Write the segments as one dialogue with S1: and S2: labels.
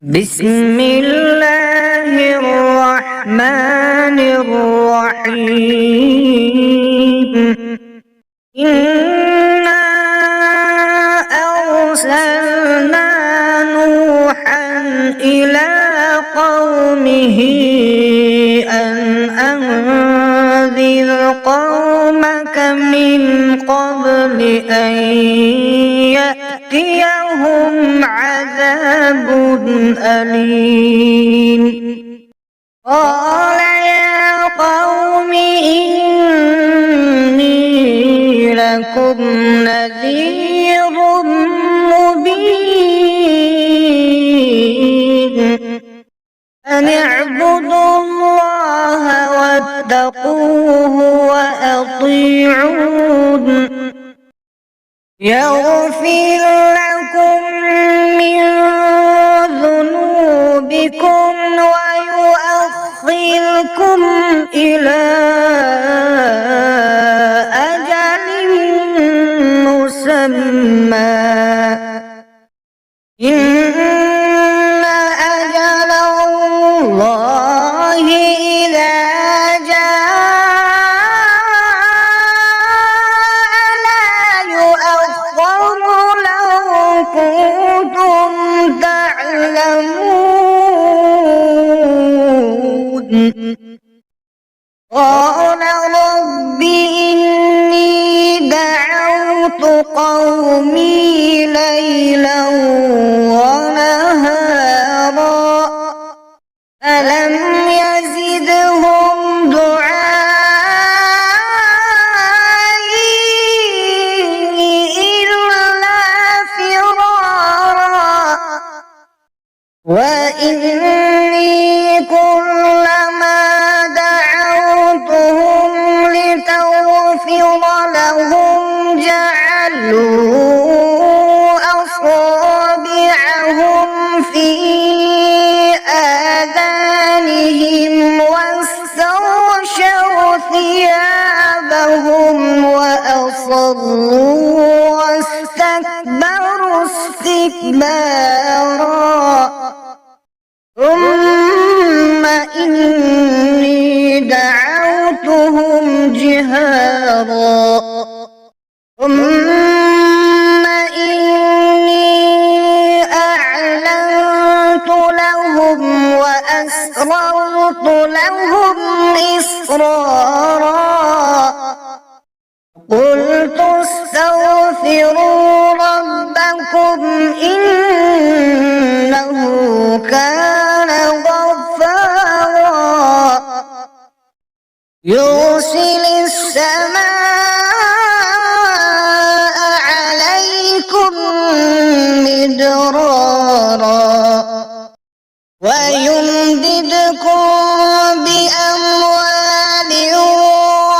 S1: بسم الله الرحمن الرحيم. إنا أرسلنا نوحا إلى قومه أن أنذر قومك من قبل أن يأتيهم عذاب أليم. قال يا قوم إني لكم نذير مبين أن اعبدوا الله واتقوه وأطيعون يغفر لكم من ذنوبكم ويؤخركم إلى أجل مسمى إن أجل الله إذا جاء لا يؤخر لو كنتم تعلمون. قال رب إني دعوت قومي ليلا ونهارا فلم يزدهم دعائي إلا فرارا وإني كلما دعوتهم لتغفر لهم جعلوا أصابعهم في آذانهم واستغشوا ثيابهم وأصروا واستكبروا استكبارا ثم إني دعوتهم جهارا ثم إني أعلنت لهم وأسررت لهم إسرارا قلت استغفروا ربكم إنه كان غفارا يرسل السماء عليكم مدرارا ويمددكم بأموال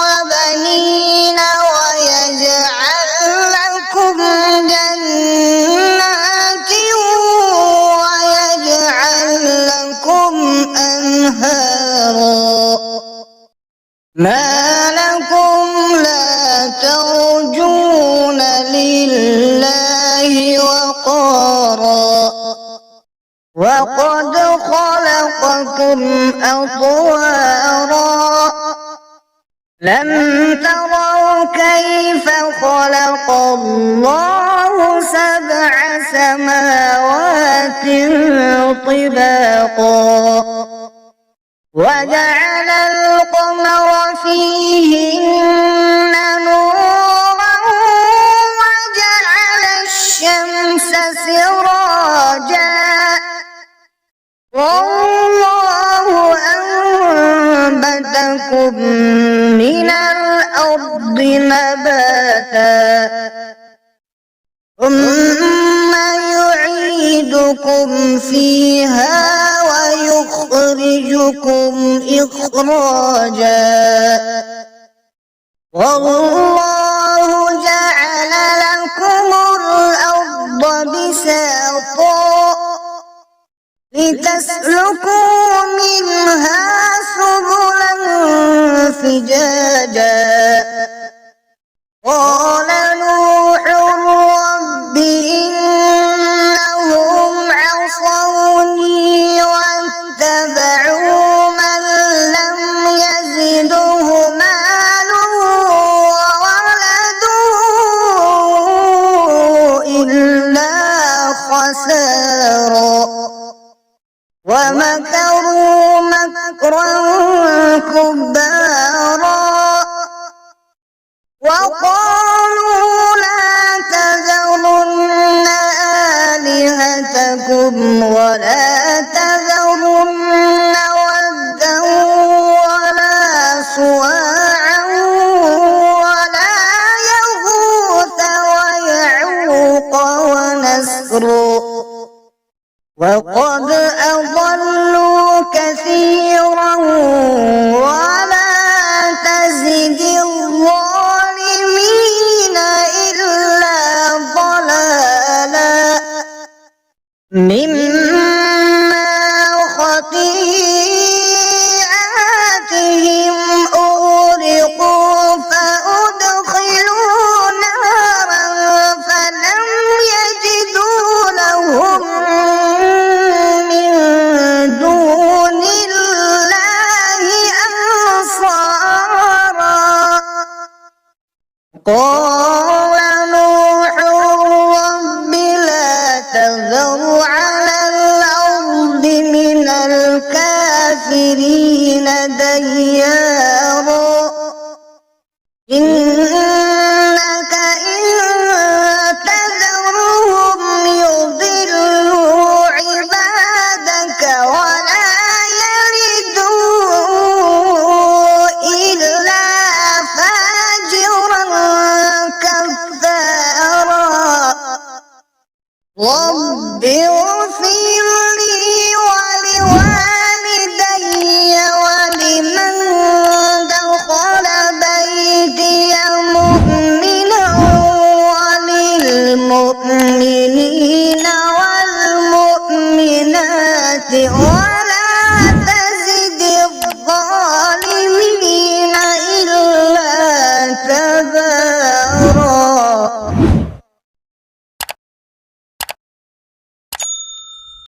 S1: وبنين ويجعل لكم جنات ويجعل لكم أنهارا ما لكم لا ترجون لله وقارا وقد خلقكم أطوارا لم تروا كيف خلق الله سبع سماوات طباقا وجعل القمر فيهن نورا وجعل الشمس سراجا والله أنبتكم من الأرض نباتا ثم يعيدكم فيها ويخرجكم إخراجا والله جعل لكم الأرض بساطا لتسلكوا منها سبلا فجاجا قال نوح رب إنهم عصوني ومكروا مكرا كبارا وقالوا لا تذرن آلهتكم ولا تذرن ودا ولا سواعا ولا يغوث ويعوق ونسر وقد أضلوا كثيرا ولا تزد الظالمين إلا ضلالا مما خطيئاتهم أغرقوا فأدخلوا نارا فلم يجدوا لهم من دون الله أنصارا قال نوح رب لا تذر على الأرض من الكافرين